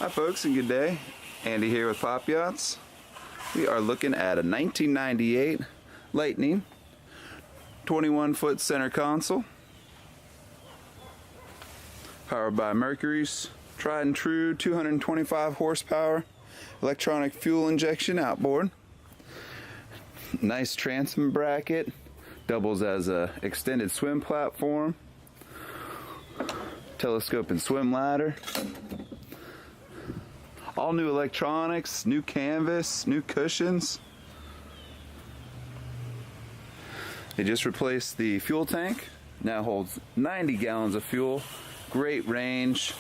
Hi folks and good day. Andy here with POP Yachts. We are looking at a 1998 Lightning 21-foot center console powered by Mercury's tried and true 225 horsepower electronic fuel injection outboard. Nice transom bracket, doubles as a extended swim platform, telescope and swim ladder. All new electronics, new canvas, new cushions. They just replaced the fuel tank. Now holds 90 gallons of fuel. Great range.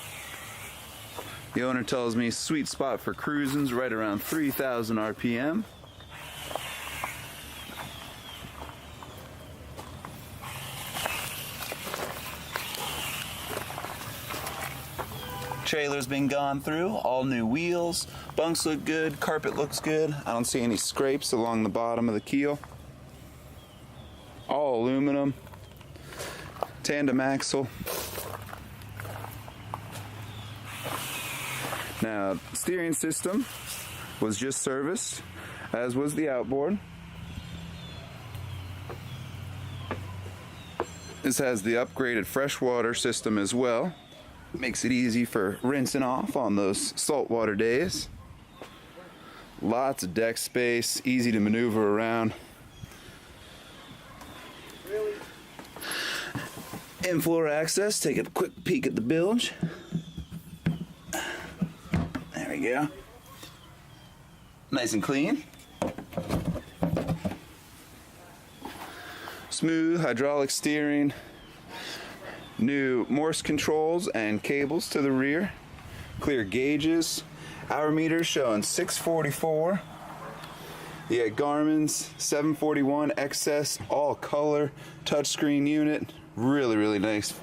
The owner tells me sweet spot for cruising's right around 3,000 RPM. Trailer's been gone through, all new wheels, bunks look good, carpet looks good. I don't see any scrapes along the bottom of the keel. All aluminum, tandem axle. Now, steering system was just serviced, as was the outboard. This has the upgraded freshwater system as well. Makes it easy for rinsing off on those saltwater days. Lots of deck space, easy to maneuver around. In-floor access, take a quick peek at the bilge. There we go. Nice and clean. Smooth hydraulic steering. New Morse controls and cables to the rear. Clear gauges. Hour meters showing 644. You got Garmin's 741 XS all color touchscreen unit. Really nice.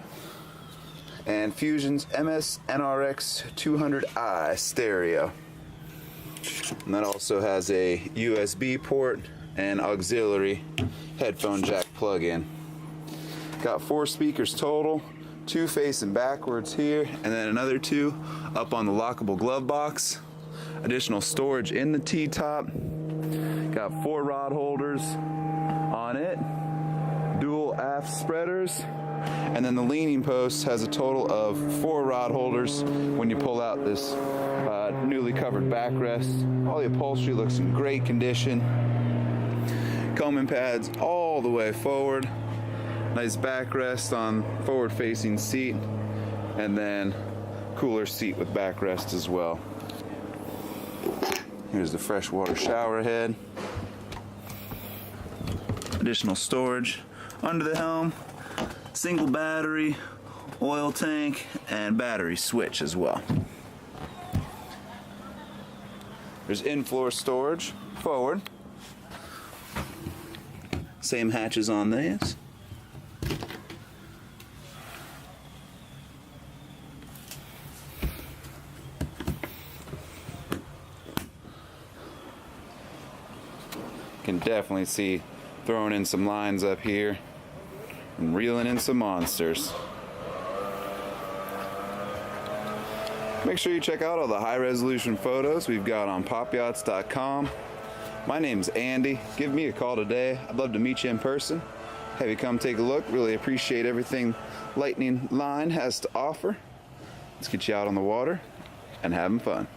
And Fusion's MS NRX 200i stereo. And that also has a USB port and auxiliary headphone jack plug-in. Got 4 speakers total, 2 facing backwards here, and then another 2 up on the lockable glove box. Additional storage in the T-top. Got 4 rod holders on it, dual aft spreaders, and then the leaning post has a total of 4 rod holders when you pull out this newly covered backrest. All the upholstery looks in great condition. Coaming pads all the way forward. Nice backrest on forward-facing seat, and then cooler seat with backrest as well. Here's the freshwater shower head. Additional storage under the helm, single battery, oil tank, and battery switch as well. There's in-floor storage forward. Same hatches on these. Can definitely see throwing in some lines up here and reeling in some monsters. Make sure you check out all the high resolution photos we've got on popyachts.com. My name's Andy. Give me a call today. I'd love to meet you in person. Have you come take a look. Really appreciate everything Lightning Line has to offer. Let's get you out on the water and having fun.